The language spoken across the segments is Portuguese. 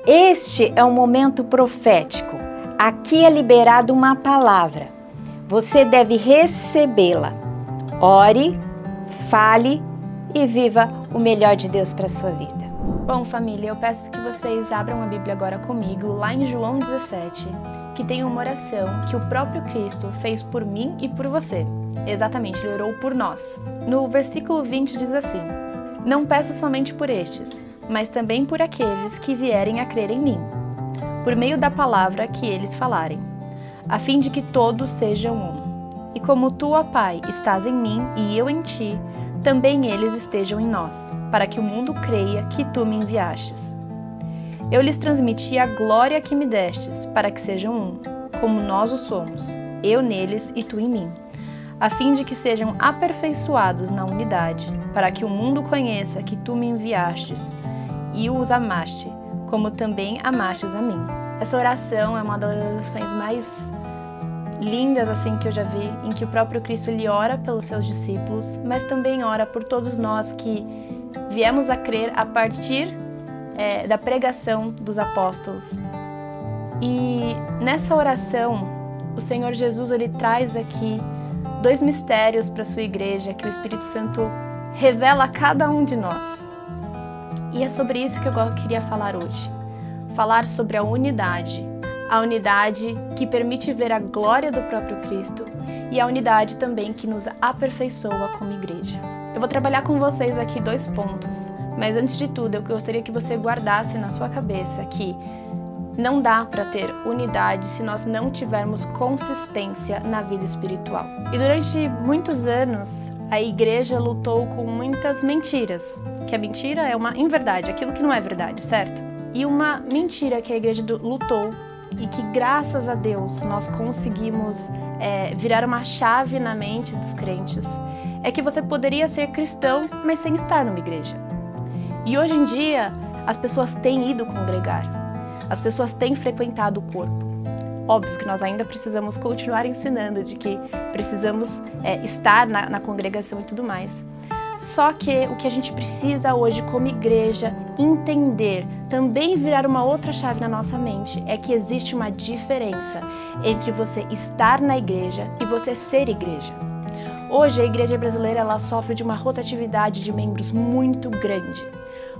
Este é um momento profético. Aqui é liberada uma palavra. Você deve recebê-la. Ore, fale e viva o melhor de Deus para a sua vida. Bom, família, eu peço que vocês abram a Bíblia agora comigo, lá em João 17, que tem uma oração que o próprio Cristo fez por mim e por você. Exatamente, ele orou por nós. No versículo 20 diz assim: Não peço somente por estes, mas também por aqueles que vierem a crer em mim, por meio da palavra que eles falarem, a fim de que todos sejam um. E como tu, ó Pai, estás em mim e eu em ti, também eles estejam em nós, para que o mundo creia que tu me enviastes. Eu lhes transmiti a glória que me destes, para que sejam um, como nós o somos, eu neles e tu em mim, a fim de que sejam aperfeiçoados na unidade, para que o mundo conheça que tu me enviastes e os amaste, como também amastes a mim. Essa oração é uma das orações mais lindas assim que eu já vi, em que o próprio Cristo ele ora pelos seus discípulos, mas também ora por todos nós que viemos a crer a partir da pregação dos apóstolos. E nessa oração, o Senhor Jesus ele traz aqui dois mistérios para a sua igreja que o Espírito Santo revela a cada um de nós. E é sobre isso que eu queria falar hoje. Falar sobre a unidade que permite ver a glória do próprio Cristo e a unidade também que nos aperfeiçoa como igreja. Eu vou trabalhar com vocês aqui 2 pontos, mas antes de tudo eu gostaria que você guardasse na sua cabeça que não dá para ter unidade se nós não tivermos consistência na vida espiritual. E durante muitos anos a igreja lutou com muitas mentiras, que a mentira é uma inverdade, aquilo que não é verdade, certo? E uma mentira que a igreja lutou e que graças a Deus nós conseguimos virar uma chave na mente dos crentes, é que você poderia ser cristão, mas sem estar numa igreja. E hoje em dia as pessoas têm ido congregar, as pessoas têm frequentado o corpo. Óbvio que nós ainda precisamos continuar ensinando de que precisamos estar na congregação e tudo mais. Só que o que a gente precisa hoje como igreja entender, também virar uma outra chave na nossa mente, é que existe uma diferença entre você estar na igreja e você ser igreja. Hoje a igreja brasileira ela sofre de uma rotatividade de membros muito grande.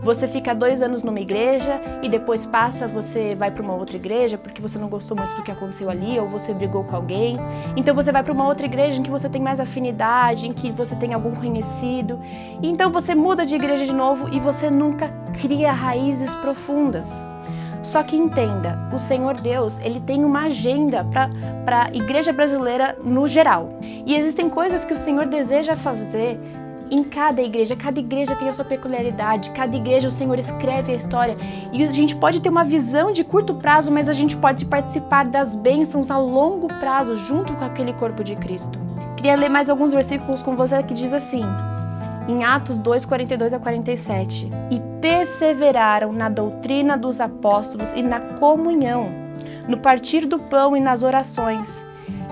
Você fica 2 anos numa igreja e depois você vai para uma outra igreja porque você não gostou muito do que aconteceu ali ou você brigou com alguém. Então você vai para uma outra igreja em que você tem mais afinidade, em que você tem algum conhecido. Então você muda de igreja de novo e você nunca cria raízes profundas. Só que entenda, o Senhor Deus, ele tem uma agenda para a igreja brasileira no geral. E existem coisas que o Senhor deseja fazer em cada igreja tem a sua peculiaridade, cada igreja o Senhor escreve a história e a gente pode ter uma visão de curto prazo, mas a gente pode participar das bênçãos a longo prazo junto com aquele corpo de Cristo. Queria ler mais alguns versículos com você que diz assim, em Atos 2, 42 a 47, e perseveraram na doutrina dos apóstolos e na comunhão, no partir do pão e nas orações.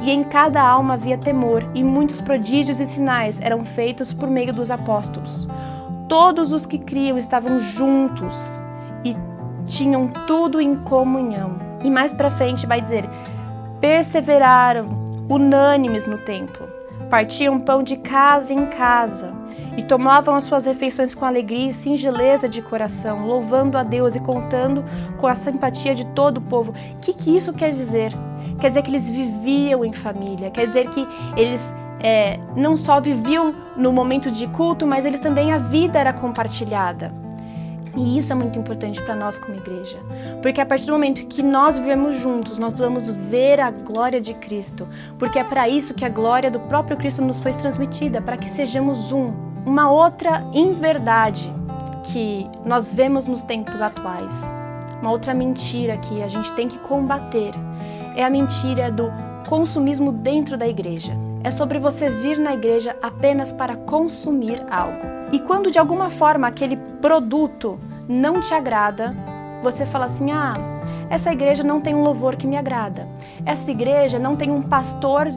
E em cada alma havia temor, e muitos prodígios e sinais eram feitos por meio dos apóstolos. Todos os que criam estavam juntos e tinham tudo em comunhão. E mais para frente vai dizer, perseveraram unânimes no templo, partiam pão de casa em casa, e tomavam as suas refeições com alegria e singeleza de coração, louvando a Deus e contando com a simpatia de todo o povo. O que isso quer dizer? Quer dizer que eles viviam em família, quer dizer que eles não só viviam no momento de culto, mas eles também a vida era compartilhada. E isso é muito importante para nós como igreja, porque a partir do momento que nós vivemos juntos, nós vamos ver a glória de Cristo, porque é para isso que a glória do próprio Cristo nos foi transmitida, para que sejamos um. Uma outra inverdade que nós vemos nos tempos atuais, uma outra mentira que a gente tem que combater, é a mentira do consumismo dentro da igreja. É sobre você vir na igreja apenas para consumir algo. E quando de alguma forma aquele produto não te agrada, você fala assim, essa igreja não tem um louvor que me agrada. Essa igreja não tem um pastor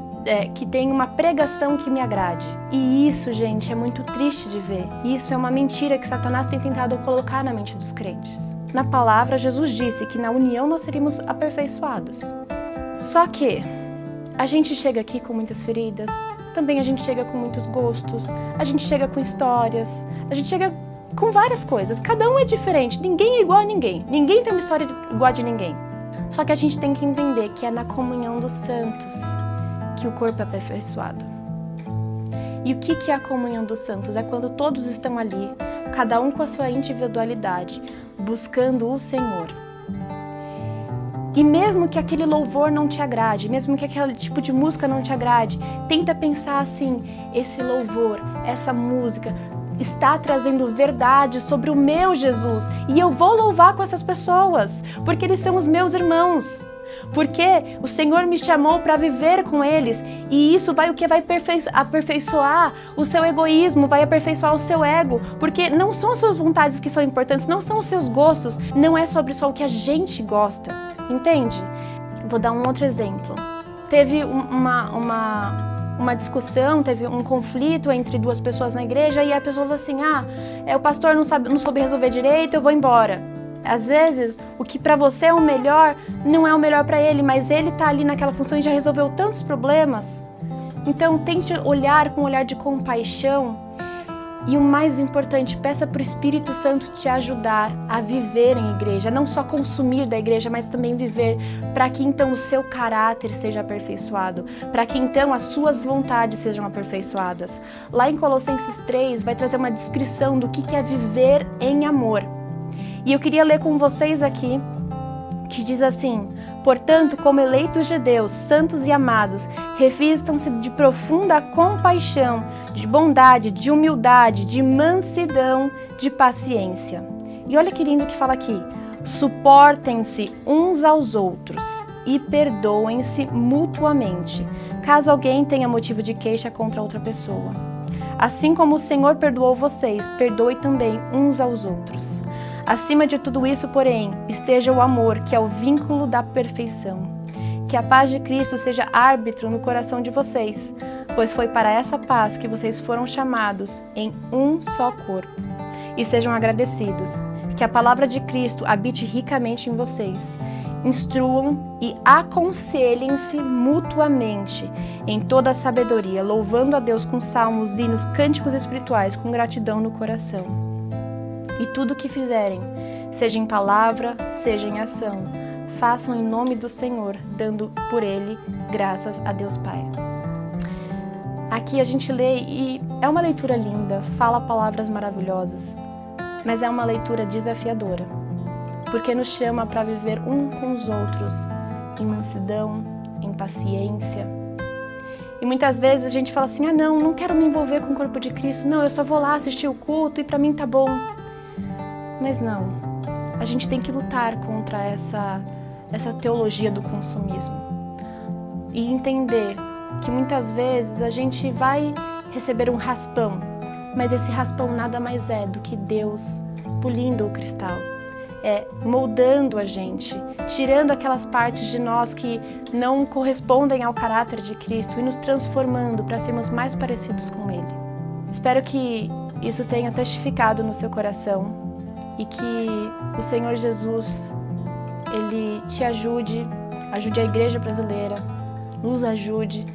que tem uma pregação que me agrade. E isso, gente, é muito triste de ver. Isso é uma mentira que Satanás tem tentado colocar na mente dos crentes. na palavra, Jesus disse que na união nós seríamos aperfeiçoados. Só que a gente chega aqui com muitas feridas, também a gente chega com muitos gostos, a gente chega com histórias, a gente chega com várias coisas. Cada um é diferente, ninguém é igual a ninguém, ninguém tem uma história igual a de ninguém. Só que a gente tem que entender que é na comunhão dos santos que o corpo é aperfeiçoado. E o que é a comunhão dos santos? É quando todos estão ali, cada um com a sua individualidade, buscando o Senhor. E mesmo que aquele louvor não te agrade, mesmo que aquele tipo de música não te agrade, tenta pensar assim, esse louvor, essa música está trazendo verdade sobre o meu Jesus. E eu vou louvar com essas pessoas, porque eles são os meus irmãos. Porque o Senhor me chamou para viver com eles, e isso vai aperfeiçoar o seu egoísmo, vai aperfeiçoar o seu ego, porque não são as suas vontades que são importantes, não são os seus gostos, não é sobre só o que a gente gosta, entende? Vou dar um outro exemplo. Teve uma discussão, teve um conflito entre duas pessoas na igreja, e a pessoa falou assim, o pastor não soube resolver direito, eu vou embora. Às vezes, o que para você é o melhor, não é o melhor para ele, mas ele está ali naquela função e já resolveu tantos problemas. Então, tente olhar com um olhar de compaixão e o mais importante, peça para o Espírito Santo te ajudar a viver em igreja, não só consumir da igreja, mas também viver, para que então o seu caráter seja aperfeiçoado, para que então as suas vontades sejam aperfeiçoadas. Lá em Colossenses 3 vai trazer uma descrição do que é viver em amor. E eu queria ler com vocês aqui, que diz assim: portanto, como eleitos de Deus, santos e amados, revistam-se de profunda compaixão, de bondade, de humildade, de mansidão, de paciência. E olha que lindo que fala aqui: suportem-se uns aos outros e perdoem-se mutuamente, caso alguém tenha motivo de queixa contra outra pessoa. Assim como o Senhor perdoou vocês, perdoe também uns aos outros. Acima de tudo isso, porém, esteja o amor, que é o vínculo da perfeição. Que a paz de Cristo seja árbitro no coração de vocês, pois foi para essa paz que vocês foram chamados em um só corpo. E sejam agradecidos. Que a palavra de Cristo habite ricamente em vocês. Instruam e aconselhem-se mutuamente em toda a sabedoria, louvando a Deus com salmos, hinos, cânticos espirituais, com gratidão no coração. E tudo o que fizerem, seja em palavra, seja em ação, façam em nome do Senhor, dando por Ele graças a Deus Pai. Aqui a gente lê e é uma leitura linda, fala palavras maravilhosas, mas é uma leitura desafiadora, porque nos chama para viver um com os outros, em mansidão, em paciência. E muitas vezes a gente fala assim, não quero me envolver com o corpo de Cristo, não, eu só vou lá assistir o culto e para mim tá bom. Mas não, a gente tem que lutar contra essa teologia do consumismo e entender que muitas vezes a gente vai receber um raspão, mas esse raspão nada mais é do que Deus polindo o cristal, moldando a gente, tirando aquelas partes de nós que não correspondem ao caráter de Cristo e nos transformando para sermos mais parecidos com Ele. Espero que isso tenha testificado no seu coração e que o Senhor Jesus, Ele te ajude a igreja brasileira, nos ajude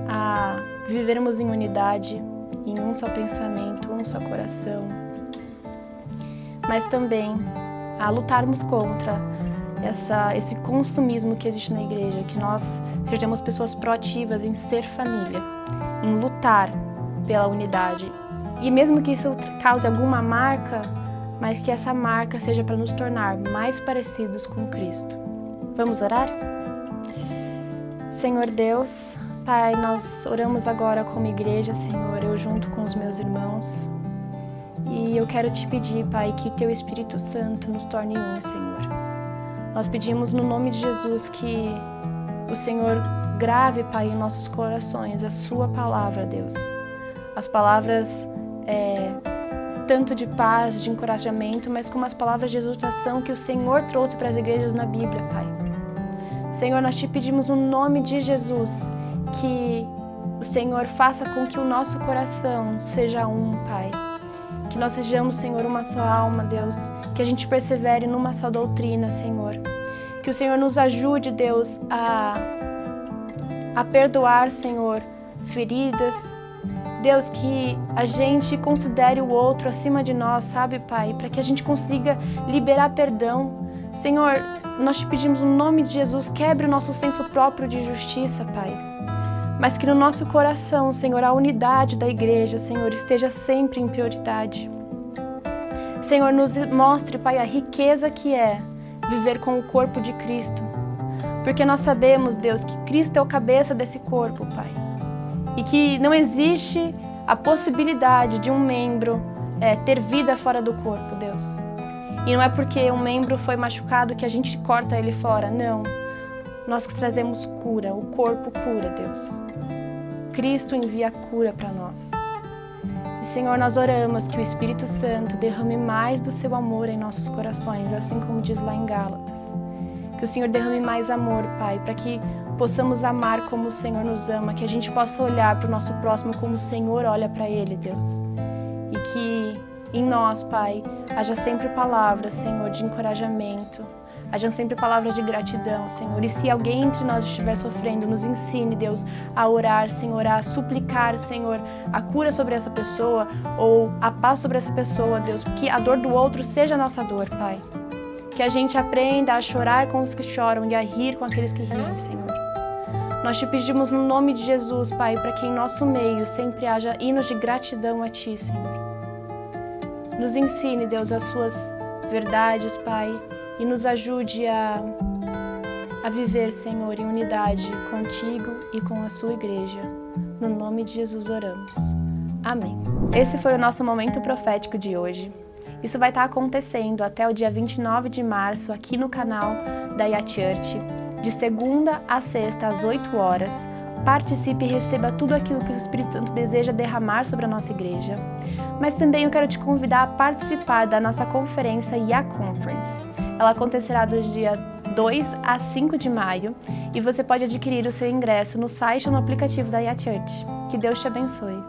a vivermos em unidade, em um só pensamento, um só coração, mas também a lutarmos contra esse consumismo que existe na igreja, que nós sejamos pessoas proativas em ser família, em lutar pela unidade. E mesmo que isso cause alguma marca, mas que essa marca seja para nos tornar mais parecidos com Cristo. Vamos orar? Senhor Deus, Pai, nós oramos agora como igreja, Senhor, eu junto com os meus irmãos. E eu quero te pedir, Pai, que Teu Espírito Santo nos torne um, Senhor. Nós pedimos no nome de Jesus que o Senhor grave, Pai, em nossos corações a Sua palavra, Deus. As palavras tanto de paz, de encorajamento, mas como as palavras de exortação que o Senhor trouxe para as igrejas na Bíblia, Pai. Senhor, nós te pedimos no nome de Jesus que o Senhor faça com que o nosso coração seja um, Pai. Que nós sejamos, Senhor, uma só alma, Deus, que a gente persevere numa só doutrina, Senhor. Que o Senhor nos ajude, Deus, a perdoar, Senhor, feridas. Deus, que a gente considere o outro acima de nós, sabe, Pai? Para que a gente consiga liberar perdão. Senhor, nós te pedimos no nome de Jesus, quebre o nosso senso próprio de justiça, Pai. Mas que no nosso coração, Senhor, a unidade da igreja, Senhor, esteja sempre em prioridade. Senhor, nos mostre, Pai, a riqueza que é viver com o corpo de Cristo. Porque nós sabemos, Deus, que Cristo é o cabeça desse corpo, Pai. E que não existe a possibilidade de um membro ter vida fora do corpo, Deus. E não é porque um membro foi machucado que a gente corta ele fora, não. Nós trazemos cura, o corpo cura, Deus. Cristo envia cura para nós. E, Senhor, nós oramos que o Espírito Santo derrame mais do seu amor em nossos corações, assim como diz lá em Gálatas. Que o Senhor derrame mais amor, Pai, para que possamos amar como o Senhor nos ama, que a gente possa olhar para o nosso próximo como o Senhor olha para ele, Deus. E que em nós, Pai, haja sempre palavras, Senhor, de encorajamento, haja sempre palavras de gratidão, Senhor. E se alguém entre nós estiver sofrendo, nos ensine, Deus, a orar, Senhor, a suplicar, Senhor, a cura sobre essa pessoa ou a paz sobre essa pessoa, Deus. Que a dor do outro seja a nossa dor, Pai. Que a gente aprenda a chorar com os que choram e a rir com aqueles que riem, Senhor. Nós te pedimos no nome de Jesus, Pai, para que em nosso meio sempre haja hinos de gratidão a Ti, Senhor. Nos ensine, Deus, as Suas verdades, Pai, e nos ajude a viver, Senhor, em unidade contigo e com a sua igreja. No nome de Jesus oramos. Amém. Esse foi o nosso momento profético de hoje. Isso vai estar acontecendo até o dia 29 de março aqui no canal da IA Church, de segunda a sexta às 8 horas. Participe e receba tudo aquilo que o Espírito Santo deseja derramar sobre a nossa igreja. Mas também eu quero te convidar a participar da nossa conferência IA Conference. Ela acontecerá dos dias 2 a 5 de maio e você pode adquirir o seu ingresso no site ou no aplicativo da IA Church. Que Deus te abençoe.